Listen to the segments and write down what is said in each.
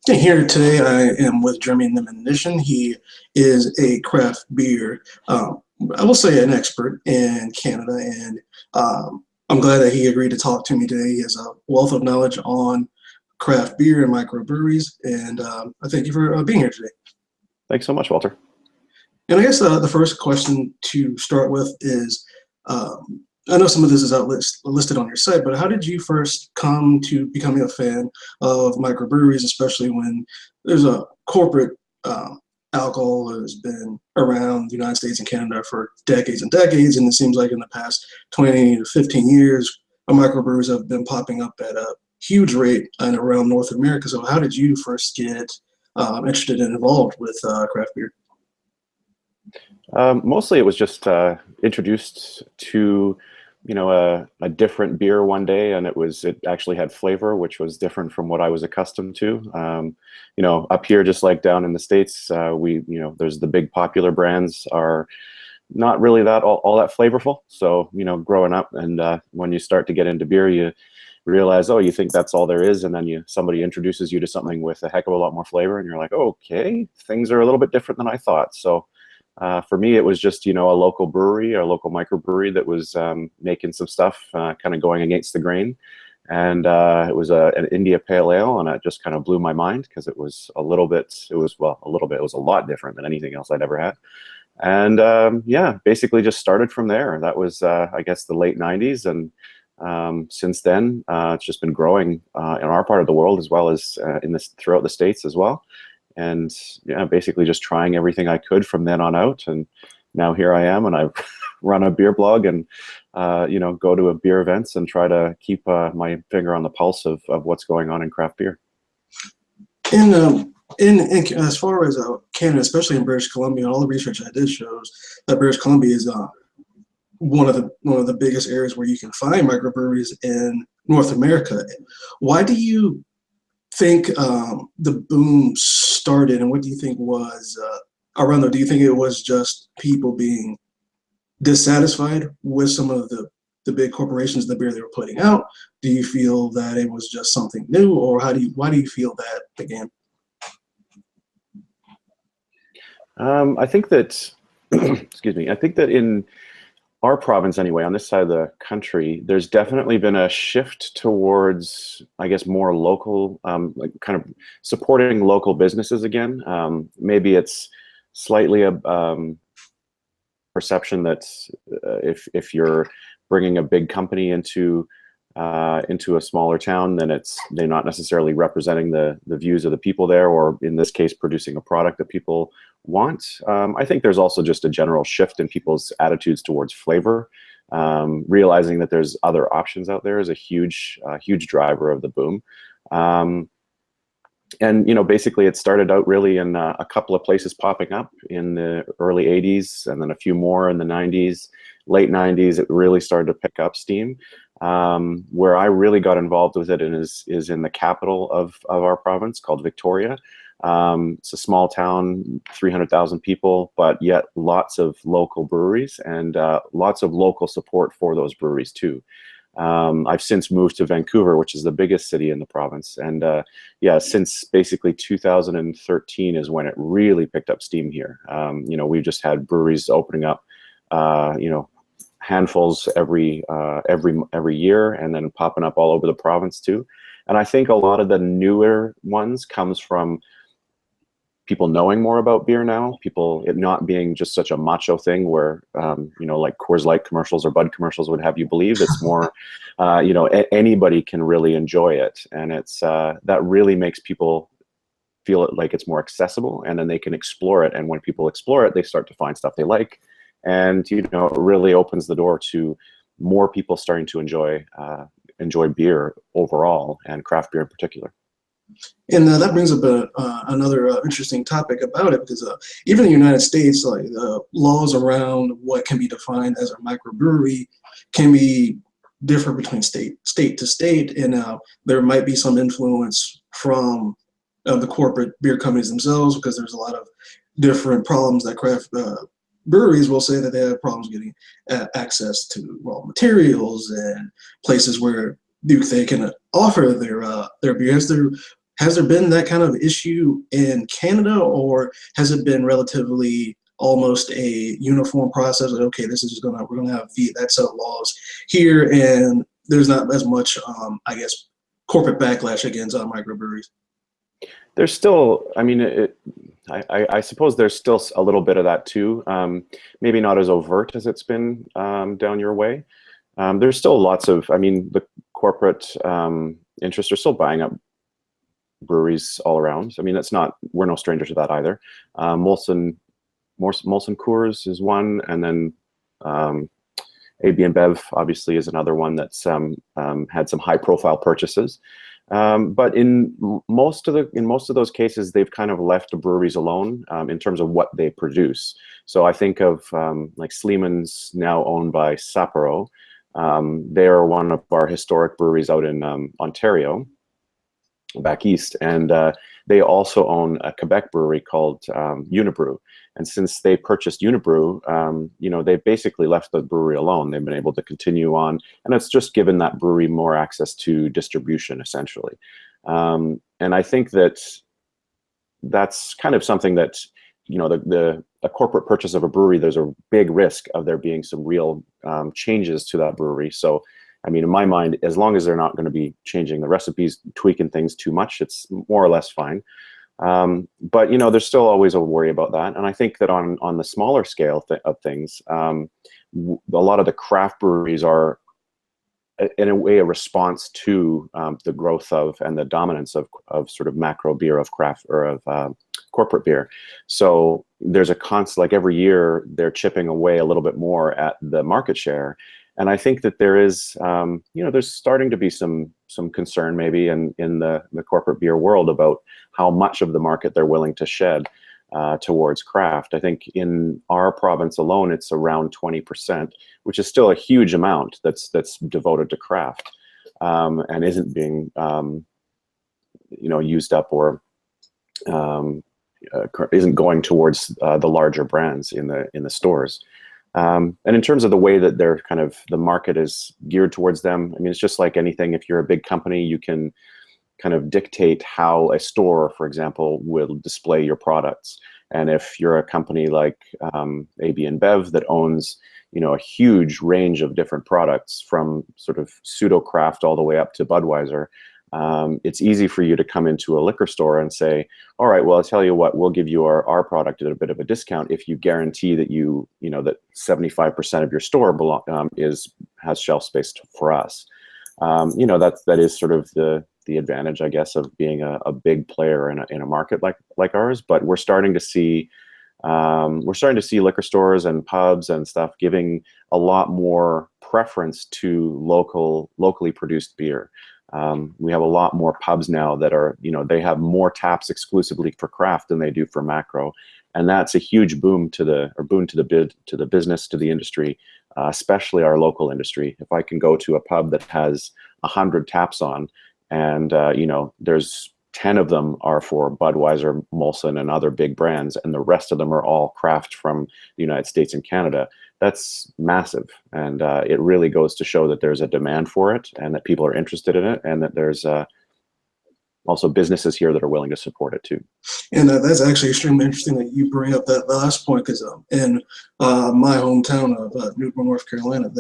Yeah, here today I am with Jeremy Nemanishen. He is a craft beer, I will say an expert in Canada, and I'm glad that he agreed to talk to me today. He has a wealth of knowledge on craft beer and microbreweries, and I thank you for being here today. Thanks so much, Walter. And I guess the first question to start with is, I know some of this is listed on your site, but how did you first come to becoming a fan of microbreweries, especially when there's a corporate alcohol that has been around the United States and Canada for decades and decades, and it seems like in the past 20 to 15 years, microbreweries have been popping up at a huge rate and around North America. So how did you first get interested and involved with craft beer? Mostly it was just introduced to, a different beer one day, and it actually had flavor, which was different from what I was accustomed to. Up here, just like down in the States, there's the big popular brands are not really all that flavorful. So, growing up and when you start to get into beer, you realize, oh, you think that's all there is, and then somebody introduces you to something with a heck of a lot more flavor, and you're like, oh, okay, things are a little bit different than I thought. So for me, it was just, a local brewery, a local microbrewery that was making some stuff kind of going against the grain. And it was an India Pale Ale, and it just kind of blew my mind because it was a lot different than anything else I'd ever had. And yeah, basically just started from there. That was, I guess, the late 90s. And since then, it's just been growing in our part of the world as well as throughout the States as well. And yeah, basically just trying everything I could from then on out. And now here I am, and I run a beer blog and, go to beer events and try to keep my finger on the pulse of what's going on in craft beer. In as far as Canada, especially in British Columbia, all the research I did shows that British Columbia is one of the biggest areas where you can find microbreweries in North America. Why do you think the boom started, and what do you think was around there? Do you think it was just people being dissatisfied with some of the big corporations, the beer they were putting out? Do you feel that it was just something new, or why do you feel that began? I think that, excuse me, I think that in our province anyway, on this side of the country, there's definitely been a shift towards, I guess, more local, like kind of supporting local businesses again. Maybe it's slightly a perception that if you're bringing a big company into a smaller town, then they're not necessarily representing the views of the people there, or in this case, producing a product that people want. I think there's also just a general shift in people's attitudes towards flavor. Realizing that there's other options out there is a huge driver of the boom. And basically it started out really in a couple of places popping up in the early 80s, and then a few more in the 90s. Late 90s, it really started to pick up steam. Where I really got involved with it is in the capital of our province, called Victoria. It's a small town, 300,000 people, but yet lots of local breweries and lots of local support for those breweries too. I've since moved to Vancouver, which is the biggest city in the province. And yeah, since basically 2013 is when it really picked up steam here. We've just had breweries opening up, handfuls every year, and then popping up all over the province too. And I think a lot of the newer ones comes from people knowing more about beer now, it not being just such a macho thing where, like Coors Light commercials or Bud commercials would have you believe. It's more, anybody can really enjoy it. And it's that really makes people feel it like it's more accessible, and then they can explore it. And when people explore it, they start to find stuff they like. And, it really opens the door to more people starting to enjoy beer overall, and craft beer in particular. And that brings up another interesting topic about it, because even in the United States, like laws around what can be defined as a microbrewery can be different between state to state, and there might be some influence from the corporate beer companies themselves, because there's a lot of different problems that craft breweries will say that they have problems getting access to raw materials and places where they can offer their beers. There Has there been that kind of issue in Canada, or has it been relatively almost a uniform process? Like, okay, this is just we're gonna have that set of laws here, and there's not as much, I guess, corporate backlash against microbreweries. There's still, I mean, I suppose there's still a little bit of that too. Maybe not as overt as it's been down your way. There's still lots of, I mean, the corporate interests are still buying up breweries all around. I mean, that's not, we're no stranger to that either. Molson Coors is one, and then AB InBev obviously is another one that's had some high-profile purchases. But in most of those cases, they've kind of left the breweries alone in terms of what they produce. So I think of like Sleeman's, now owned by Sapporo. They are one of our historic breweries out in Ontario, back east, and they also own a Quebec brewery called Unibrew. And since they purchased Unibrew, you know, they've basically left the brewery alone. They've been able to continue on, and it's just given that brewery more access to distribution, essentially. And I think that that's kind of something that, you know, a corporate purchase of a brewery, there's a big risk of there being some real changes to that brewery. So I mean, in my mind, as long as they're not going to be changing the recipes, tweaking things too much, it's more or less fine. But, you know, there's still always a worry about that. And I think that on the smaller scale of things, a lot of the craft breweries are, in a way, a response to the growth of and the dominance of sort of macro beer, of craft, or of corporate beer. So there's a constant, like every year, they're chipping away a little bit more at the market share. And I think that there is, you know, there's starting to be some concern maybe in the corporate beer world about how much of the market they're willing to shed towards craft. I think in our province alone, it's around 20%, which is still a huge amount that's devoted to craft and isn't being, you know, used up or isn't going towards the larger brands in the stores. And in terms of the way that they're kind of, the market is geared towards them, I mean, it's just like anything. If you're a big company, you can kind of dictate how a store, for example, will display your products. And if you're a company like AB InBev that owns, you know, a huge range of different products from sort of pseudo craft all the way up to Budweiser, it's easy for you to come into a liquor store and say, all right, well, I'll tell you what, we'll give you our product at a bit of a discount if you guarantee that you know, that 75% of your store has shelf space for us. You know, that is sort of the advantage, I guess, of being a big player in a market like ours. But we're starting to see liquor stores and pubs and stuff giving a lot more preference to locally produced beer. We have a lot more pubs now that are, you know, they have more taps exclusively for craft than they do for macro, and that's a huge boom to the business, to the industry, especially our local industry. If I can go to a pub that has 100 taps on, and you know, there's 10 of them are for Budweiser, Molson, and other big brands, and the rest of them are all craft from the United States and Canada. That's massive, and it really goes to show that there's a demand for it, and that people are interested in it, and that there's also businesses here that are willing to support it too. And that's actually extremely interesting that you bring up that last point, because in my hometown of Newport, North Carolina,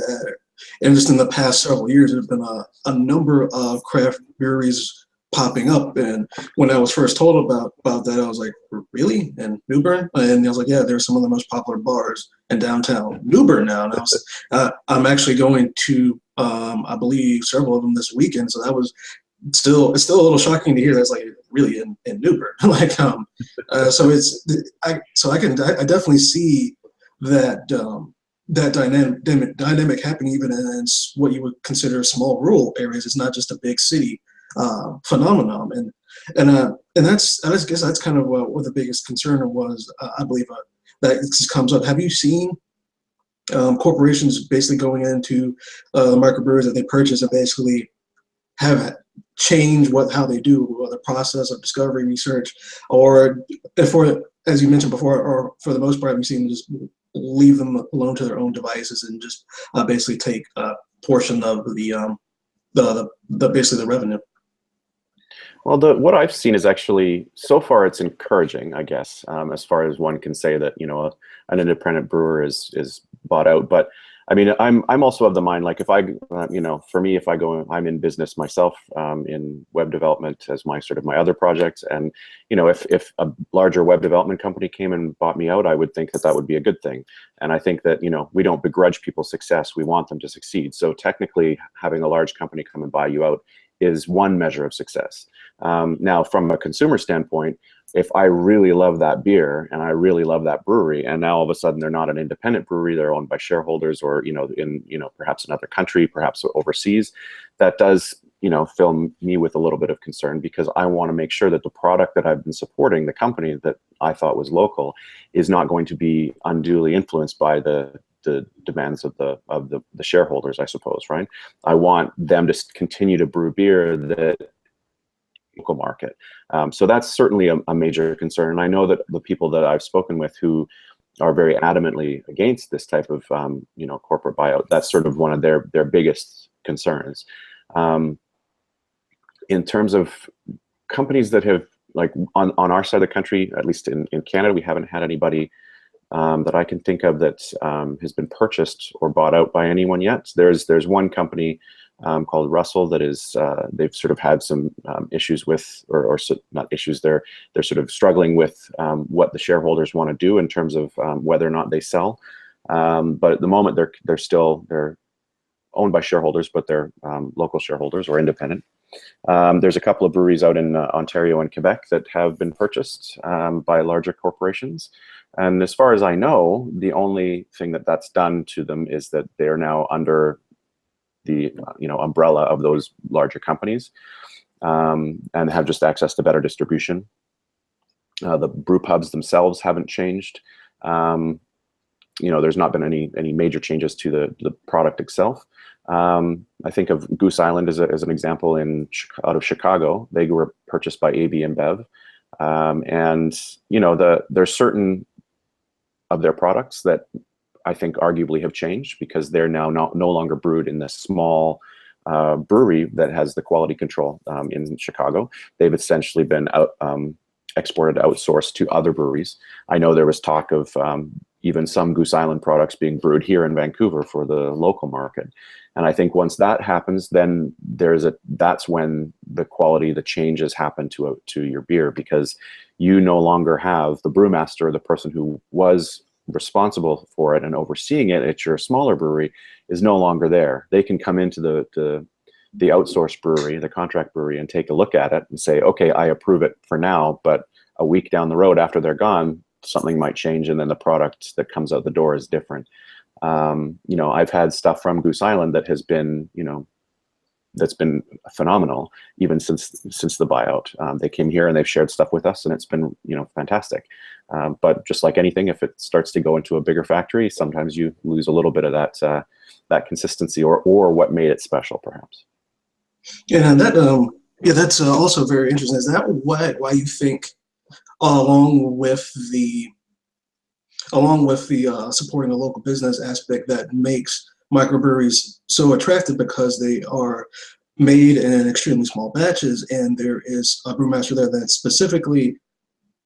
and just in the past several years, there's been a number of craft breweries popping up. And when I was first told about that, I was like, really? In New Bern? And I was like, yeah, they're some of the most popular bars in downtown New Bern now. And I'm actually going to, I believe, several of them this weekend. So that was it's still a little shocking to hear that's like really in New Bern. Like, so I definitely see that that dynamic happening even in what you would consider small rural areas. It's not just a big city phenomenon, and that's, I guess that's kind of what the biggest concern was. I believe that this comes up. Have you seen corporations basically going into microbreweries that they purchase and basically have changed how they do the process of discovery research, or as you mentioned before, or for the most part, we've seen just leave them alone to their own devices and just basically take a portion of the basically the revenue? Well, what I've seen is actually so far it's encouraging, I guess, as far as one can say that an independent brewer is bought out. But I mean, I'm also of the mind like if I for me if I go I'm in business myself in web development as my sort of my other project, and if a larger web development company came and bought me out, I would think that that would be a good thing. And I think that we don't begrudge people's success; we want them to succeed. So technically, having a large company come and buy you out is one measure of success. Now, from a consumer standpoint, if I really love that beer and I really love that brewery, and now all of a sudden they're not an independent brewery, they're owned by shareholders, or in perhaps another country, perhaps overseas, that does fill me with a little bit of concern, because I want to make sure that the product that I've been supporting, the company that I thought was local, is not going to be unduly influenced by the demands of the shareholders, I suppose, right? I want them to continue to brew beer that local market. So that's certainly a major concern. And I know that the people that I've spoken with who are very adamantly against this type of corporate buyout, that's sort of one of their biggest concerns. In terms of companies that have, like on our side of the country, at least in Canada, we haven't had anybody that I can think of that has been purchased or bought out by anyone yet. There's one company called Russell that is they've sort of had some issues with, or not issues. They're sort of struggling with what the shareholders want to do in terms of whether or not they sell. But at the moment, they're owned by shareholders, but they're local shareholders or independent. There's a couple of breweries out in Ontario and Quebec that have been purchased by larger corporations. And as far as I know, the only thing that's done to them is that they're now under the umbrella of those larger companies, and have just access to better distribution. The brew pubs themselves haven't changed. There's not been any major changes to the product itself. I think of Goose Island as an example out of Chicago. They were purchased by AB InBev, and there's certain of their products that I think arguably have changed, because they're now no longer brewed in this small brewery that has the quality control in Chicago. They've essentially been exported, outsourced to other breweries. I know there was talk of even some Goose Island products being brewed here in Vancouver for the local market. And I think once that happens, then that's when the changes happen to your beer, because you no longer have the brewmaster, the person who was responsible for it and overseeing it at your smaller brewery, is no longer there. They can come into the outsourced brewery, the contract brewery, and take a look at it and say, okay, I approve it for now, but a week down the road after they're gone, something might change, and then the product that comes out the door is different. I've had stuff from Goose Island that has been, that's been phenomenal, even since the buyout. They came here and they've shared stuff with us, and it's been, fantastic. But just like anything, if it starts to go into a bigger factory, sometimes you lose a little bit of that consistency or what made it special, perhaps. Yeah, and that's also very interesting. Is that why you think, along with the supporting the local business aspect, that makes microbreweries so attractive, because they are made in extremely small batches, and there is a brewmaster there that specifically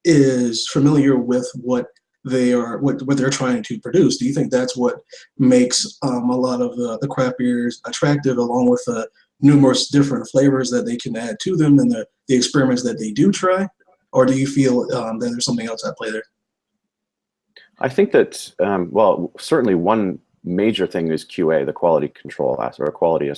is familiar with what they're trying to produce? Do you think that's what makes a lot of the craft beers attractive, along with the numerous different flavors that they can add to them and the experiments that they do try? Or do you feel that there's something else at play there? I think that, well, certainly one major thing is QA, the quality control or quality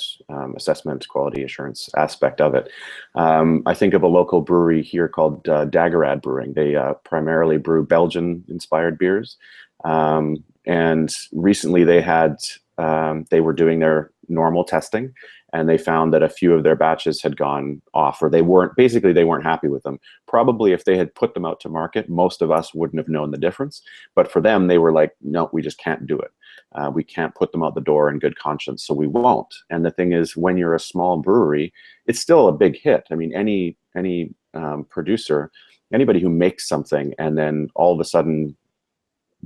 assessment, quality assurance aspect of it. I think of a local brewery here called Daggerad Brewing. They primarily brew Belgian-inspired beers, and recently they were doing their normal testing, and they found that a few of their batches had gone off, or they weren't happy with them. Probably if they had put them out to market, most of us wouldn't have known the difference. But for them, they were like, no, we just can't do it. We can't put them out the door in good conscience, so we won't. And the thing is, when you're a small brewery, it's still a big hit. I mean, any producer, anybody who makes something and then all of a sudden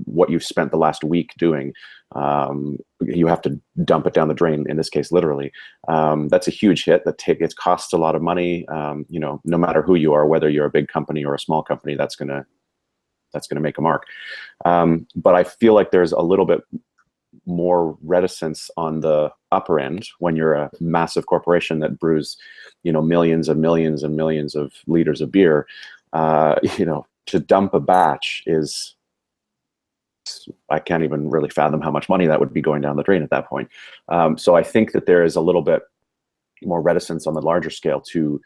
what you've spent the last week doing. You have to dump it down the drain, in this case, literally. That's a huge hit. It costs a lot of money. You know, no matter who you are, whether you're a big company or a small company, that's gonna make a mark. But I feel like there's a little bit more reticence on the upper end when you're a massive corporation that brews, you know, millions and millions and millions of liters of beer. You know, to dump a batch is, I can't even really fathom how much money that would be going down the drain at that point. So I think that there is a little bit more reticence on the larger scale to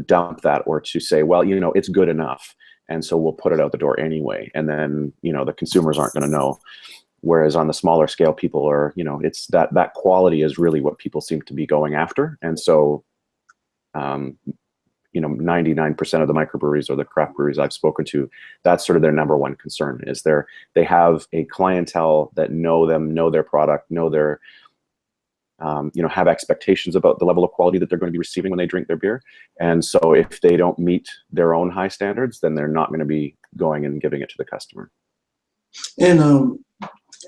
dump that, or to say, well, you know, it's good enough, and so we'll put it out the door anyway, and then, you know, the consumers aren't going to know. Whereas on the smaller scale, people are, you know, it's that quality is really what people seem to be going after. And so, you know, 99% of the microbreweries or the craft breweries I've spoken to, that's sort of their number one concern, is they have a clientele that know them, know their product, know their, you know, have expectations about the level of quality that they're going to be receiving when they drink their beer. And so if they don't meet their own high standards, then they're not going to be going and giving it to the customer. And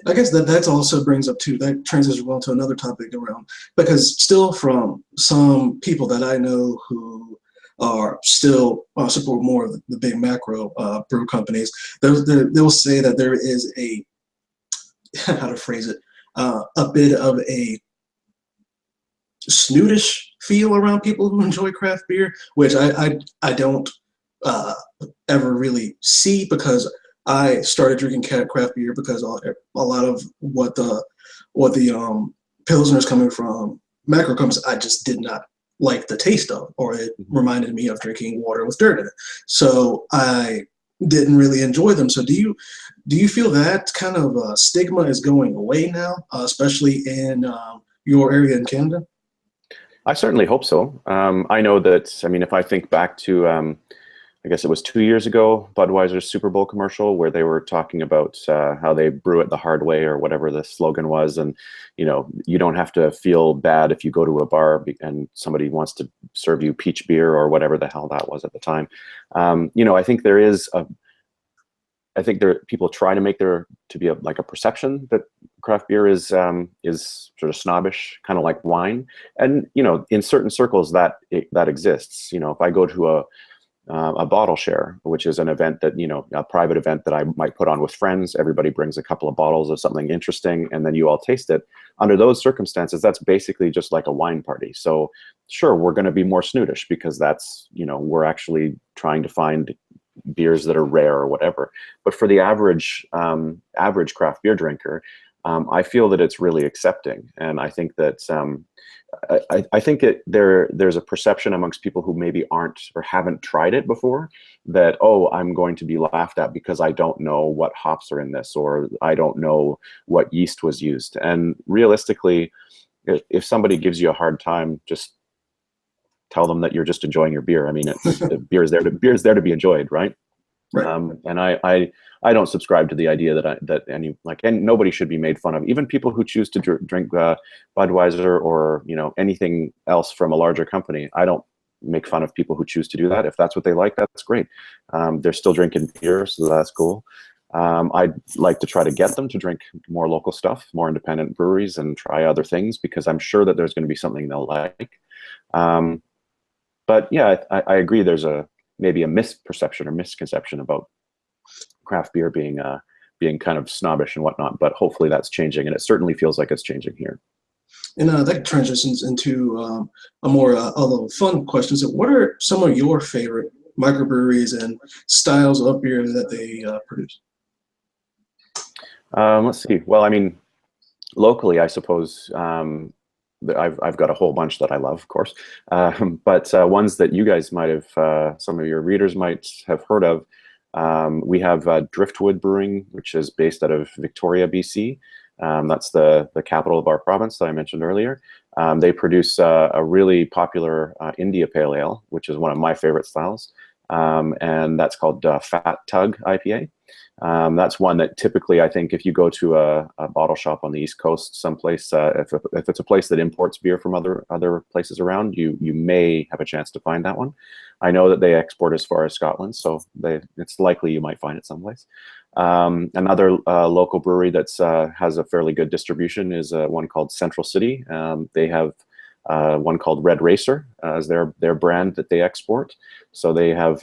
I guess that also brings up too, that transitions well to another topic around, because still from some people that I know who are still support more of the big macro brew companies, they'll say that there is a, how to phrase it, a bit of a snootish feel around people who enjoy craft beer, which I don't ever really see, because I started drinking craft beer because a lot of what the pilsners coming from macro companies, I just did not like the taste of, or it reminded me of drinking water with dirt in it. So I didn't really enjoy them. So do you feel that kind of stigma is going away now, especially in your area in Canada? I certainly hope so. I know that, I mean, if I think back to, I guess it was 2 years ago, Budweiser's Super Bowl commercial, where they were talking about how they brew it the hard way, or whatever the slogan was. And, you know, you don't have to feel bad if you go to a bar and somebody wants to serve you peach beer or whatever the hell that was at the time. You know, I think there is people try to make there to be like a perception that craft beer is sort of snobbish, kind of like wine. And, you know, in certain circles that exists. You know, if I go to a bottle share, which is an event that, you know, a private event that I might put on with friends. Everybody brings a couple of bottles of something interesting, and then you all taste it. Under those circumstances, that's basically just like a wine party. So sure, we're going to be more snootish, because that's, you know, we're actually trying to find beers that are rare or whatever. But for the average craft beer drinker, I feel that it's really accepting. And I think that I think there's a perception amongst people who maybe aren't or haven't tried it before, that, oh, I'm going to be laughed at because I don't know what hops are in this, or I don't know what yeast was used. And realistically, if somebody gives you a hard time, just tell them that you're just enjoying your beer. I mean, beer is there to be enjoyed, right? Right. And I don't subscribe to the idea and nobody should be made fun of. Even people who choose to drink Budweiser or, you know, anything else from a larger company. I don't make fun of people who choose to do that. If that's what they like, that's great. They're still drinking beer, so that's cool. I'd like to try to get them to drink more local stuff, more independent breweries, and try other things, because I'm sure that there's going to be something they'll like. But yeah, I agree. There's maybe a misperception or misconception about craft beer being kind of snobbish and whatnot, but hopefully that's changing, and it certainly feels like it's changing here. And that transitions into a little fun question. So what are some of your favorite microbreweries and styles of beer that they produce? Let's see. Well, I mean, locally, I suppose I've got a whole bunch that I love, of course, but ones that you guys might have, some of your readers might have heard of. We have Driftwood Brewing, which is based out of Victoria, BC. That's the capital of our province that I mentioned earlier. They produce a really popular India Pale Ale, which is one of my favorite styles. and that's called Fat Tug IPA. That's one that typically, I think, if you go to a bottle shop on the East Coast, someplace, if it's a place that imports beer from other places around, you may have a chance to find that one. I know that they export as far as Scotland, so it's likely you might find it someplace. Another local brewery that's has a fairly good distribution is one called Central City. They have one called Red Racer as their brand that they export. So they have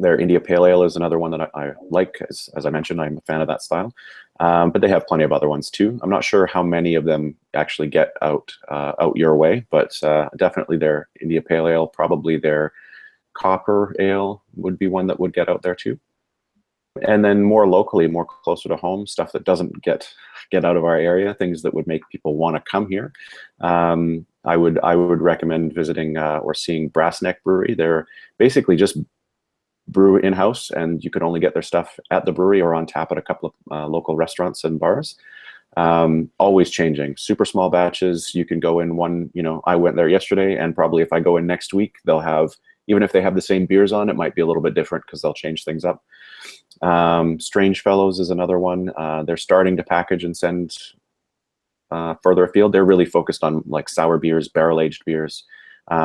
their India Pale Ale is another one that I like. As I mentioned, I'm a fan of that style. But they have plenty of other ones too. I'm not sure how many of them actually get out your way, but definitely their India Pale Ale, probably their Copper Ale would be one that would get out there too. And then more locally, more closer to home, stuff that doesn't get out of our area, things that would make people want to come here. I would recommend visiting or seeing Brassneck Brewery. They're basically just brew in-house, and you could only get their stuff at the brewery or on tap at a couple of local restaurants and bars. Always changing, super small batches. You can go in one, I went there yesterday, and probably if I go in next week, they'll have, even if they have the same beers on, it might be a little bit different because they'll change things up. Strange Fellows is another one. They're starting to package and send further afield. They're really focused on like sour beers, barrel-aged beers,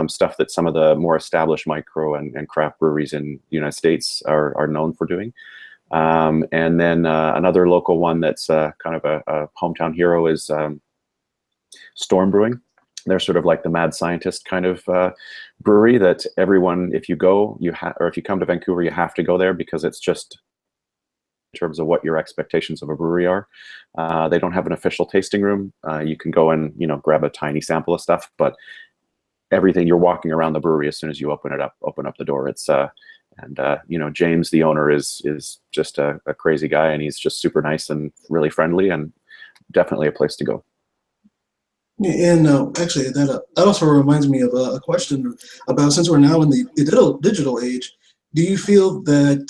stuff that some of the more established micro and craft breweries in the United States are known for doing. And then another local one that's kind of a hometown hero is Storm Brewing. They're sort of like the mad scientist kind of brewery that everyone, if you go, or if you come to Vancouver, you have to go there because it's just in terms of what your expectations of a brewery are. They don't have an official tasting room. You can go and grab a tiny sample of stuff, but everything, you're walking around the brewery as soon as you open up the door. It's James, the owner, is just a crazy guy, and he's just super nice and really friendly, and definitely a place to go. And actually, that also reminds me of a question about, since we're now in the digital age, do you feel that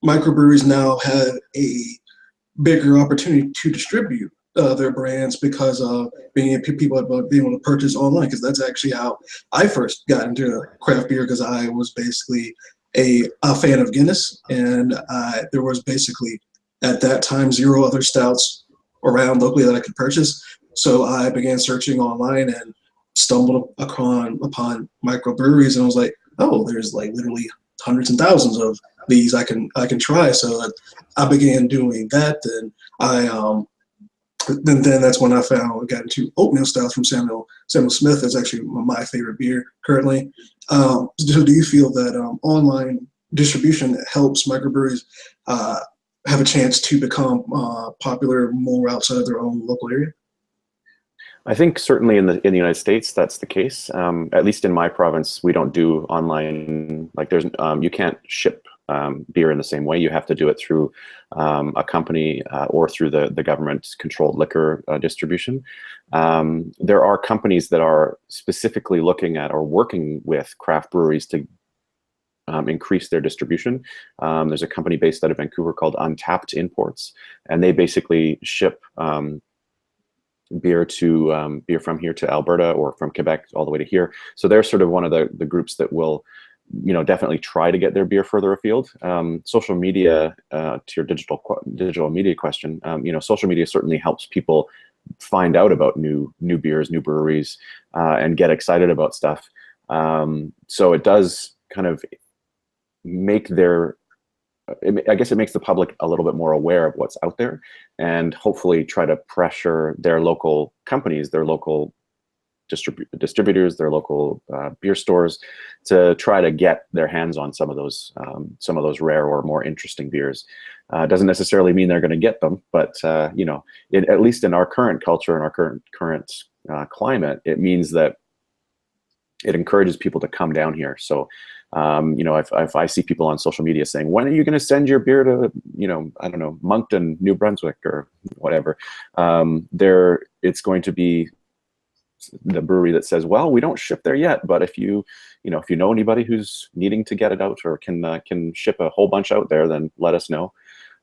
microbreweries now have a bigger opportunity to distribute their brands because of being people being able to purchase online? Because that's actually how I first got into craft beer, because I was basically a fan of Guinness, and there was basically at that time 0 other stouts around locally that I could purchase. So I began searching online and stumbled upon microbreweries, and I was like, oh, there's like literally hundreds and thousands of these I can try. So I began doing that, and then that's when I got into oatmeal stouts from Samuel Smith. That's actually my favorite beer currently. So do you feel that online distribution helps microbreweries have a chance to become popular more outside of their own local area? I think certainly in the United States that's the case. At least in my province, we don't do online. Like there's you can't ship beer in the same way. You have to do it through a company or through the government-controlled liquor distribution. There are companies that are specifically looking at or working with craft breweries to increase their distribution. There's a company based out of Vancouver called Untapped Imports, and they basically ship beer from here to Alberta or from Quebec all the way to here. So they're sort of one of the groups that will definitely try to get their beer further afield. Social media, to your digital media question, social media certainly helps people find out about new beers, new breweries, and get excited about stuff. So it does kind of make I guess it makes the public a little bit more aware of what's out there, and hopefully try to pressure their local companies, their local distributors, their local beer stores, to try to get their hands on some of those rare or more interesting beers. Doesn't necessarily mean they're going to get them, but at least in our current culture and our current climate, it means that it encourages people to come down here. So if I see people on social media saying, when are you going to send your beer to, I don't know, Moncton, New Brunswick or whatever, it's going to be the brewery that says, well, we don't ship there yet, but if you know anybody who's needing to get it out or can ship a whole bunch out there, then let us know.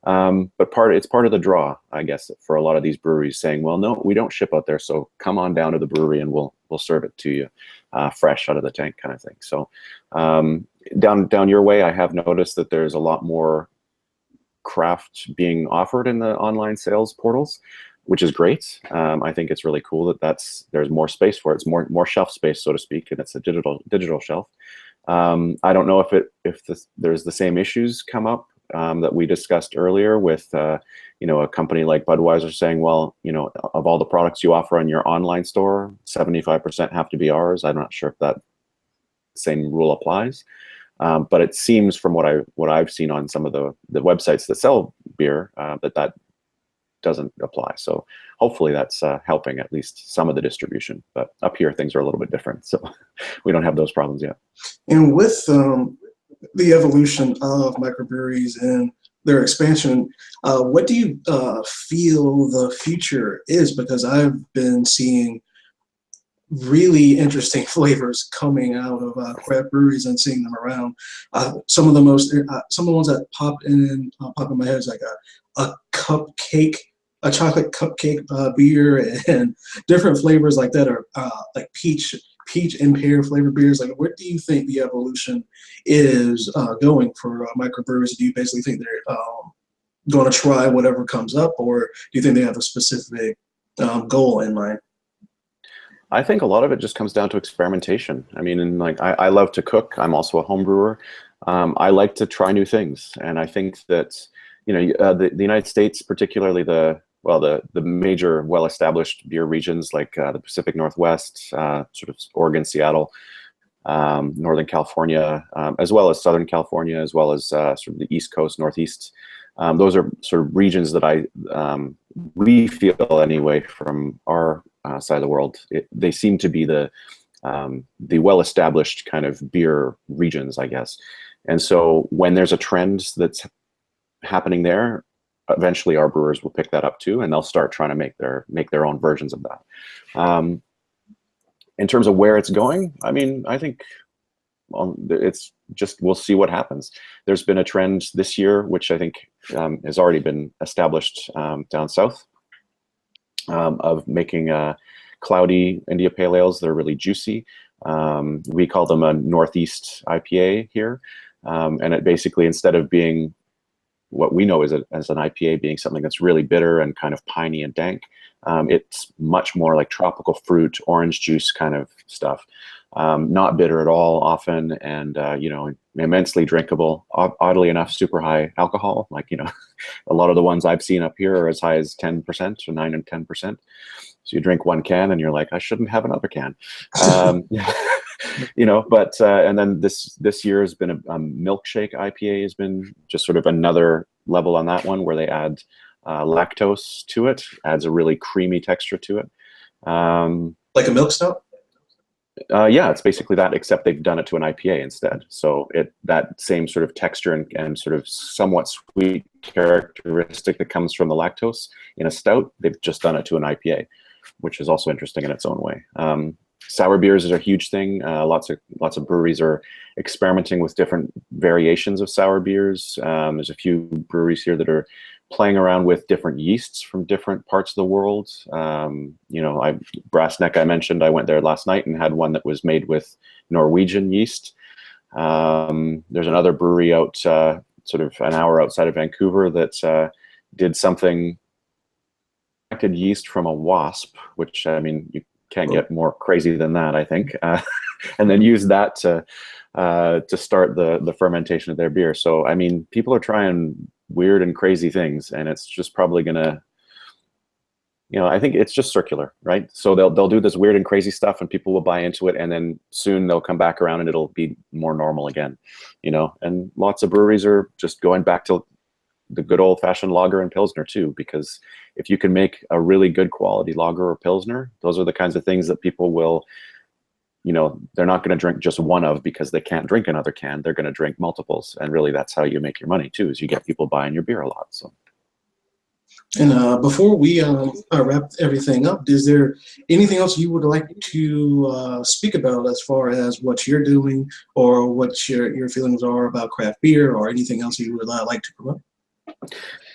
But it's part of the draw, I guess, for a lot of these breweries saying, well, no, we don't ship out there, so come on down to the brewery and we'll serve it to you. fresh out of the tank kind of thing. So down your way, I have noticed that there's a lot more craft being offered in the online sales portals, which is great. I think it's really cool that there's more space for it. It's more shelf space, so to speak, and it's a digital shelf. I don't know if there's the same issues come up that we discussed earlier with a company like Budweiser saying, well, of all the products you offer on your online store, 75% have to be ours. I'm not sure if that same rule applies. But it seems from what I've seen on some of the websites that sell beer that doesn't apply. So hopefully that's helping at least some of the distribution. But up here things are a little bit different, so we don't have those problems yet. And with the evolution of microbreweries and their expansion, what do you feel the future is? Because I've been seeing really interesting flavors coming out of craft breweries and seeing them around. Some of the ones that pop in my head is like a cupcake, a chocolate cupcake beer, and different flavors like that are like peach and pear flavored beers. Like, where do you think the evolution is going for microbreweries? Do you basically think they're going to try whatever comes up, or do you think they have a specific goal in mind? I think a lot of it just comes down to experimentation. I mean, and like I love to cook. I'm also a home brewer. I like to try new things, and I think that the United States, particularly the major well-established beer regions like the Pacific Northwest, sort of Oregon, Seattle, Northern California, as well as Southern California, as well as sort of the East Coast, Northeast. Those are sort of regions that we feel anyway from our side of the world. They seem to be the well-established kind of beer regions, I guess. And so when there's a trend that's happening there, eventually our brewers will pick that up too, and they'll start trying to make their own versions of that. In terms of where it's going, I mean, I think it's just, we'll see what happens. There's been a trend this year, which I think has already been established down south, of making cloudy India Pale Ales. They're really juicy. We call them a Northeast IPA here. And it basically, instead of being what we know as an IPA being something that's really bitter and kind of piney and dank, it's much more like tropical fruit, orange juice kind of stuff. Not bitter at all often, and immensely drinkable. Oddly enough, super high alcohol. Like, a lot of the ones I've seen up here are as high as 10% or 9 and 10%. So you drink one can and you're like, I shouldn't have another can. But and then this year has been a milkshake IPA has been just sort of another level on that one, where they add lactose to it, adds a really creamy texture to it. Like a milk stout? Yeah, it's basically that, except they've done it to an IPA instead. So that same sort of texture and sort of somewhat sweet characteristic that comes from the lactose in a stout, they've just done it to an IPA, which is also interesting in its own way. Sour beers is a huge thing. Lots of breweries are experimenting with different variations of sour beers. There's a few breweries here that are playing around with different yeasts from different parts of the world. Brass Neck, I mentioned, I went there last night and had one that was made with Norwegian yeast. There's another brewery out sort of an hour outside of Vancouver that did something, extracted yeast from a wasp, which, I mean, you can't get more crazy than that, I think, and then use that to start the fermentation of their beer. So, I mean, people are trying weird and crazy things, and it's just probably gonna, I think it's just circular, right? So they'll do this weird and crazy stuff, and people will buy into it, and then soon they'll come back around and it'll be more normal again, and lots of breweries are just going back to the good old-fashioned lager and pilsner too, because if you can make a really good quality lager or pilsner, those are the kinds of things that people will, they're not going to drink just one of because they can't drink another can. They're going to drink multiples, and really that's how you make your money too, is you get people buying your beer a lot. So. And before we wrap everything up, is there anything else you would like to speak about as far as what you're doing, or what your feelings are about craft beer, or anything else you would like to promote?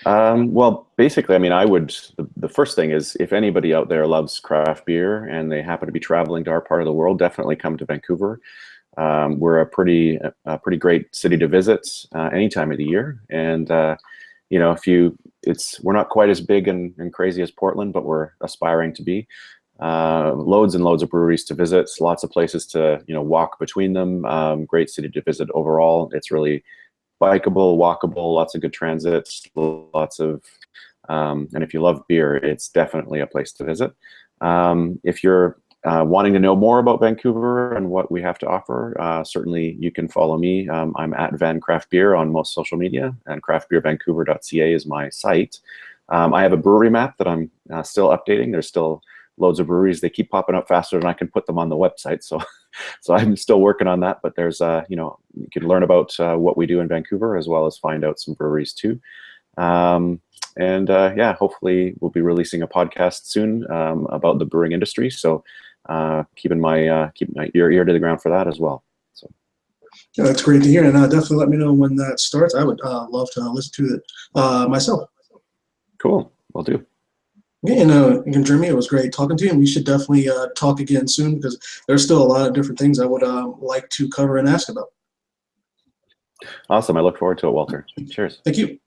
Well, basically, I mean, the first thing is if anybody out there loves craft beer and they happen to be traveling to our part of the world, definitely come to Vancouver. We're a pretty great city to visit any time of the year. And, you know, we're not quite as big and crazy as Portland, but we're aspiring to be. Loads and loads of breweries to visit, lots of places to, you know, walk between them. Great city to visit overall. It's really bikeable, walkable, lots of good transits, lots of, and if you love beer, it's definitely a place to visit. If you're wanting to know more about Vancouver and what we have to offer, certainly you can follow me. I'm at Van Craft Beer on most social media, and craftbeervancouver.ca is my site. I have a brewery map that I'm still updating. There's still loads of breweries. They keep popping up faster than I can put them on the website. So, so I'm still working on that. But there's, you know, you can learn about what we do in Vancouver as well as find out some breweries too. Yeah, hopefully we'll be releasing a podcast soon about the brewing industry. So keep my ear to the ground for that as well. So Yeah, that's great to hear, and definitely let me know when that starts. I would love to listen to it myself. cool, will do. Yeah, and Jeremy, it was great talking to you, and we should definitely talk again soon because there's still a lot of different things I would like to cover and ask about. Awesome. I look forward to it, Walter. Cheers. Thank you.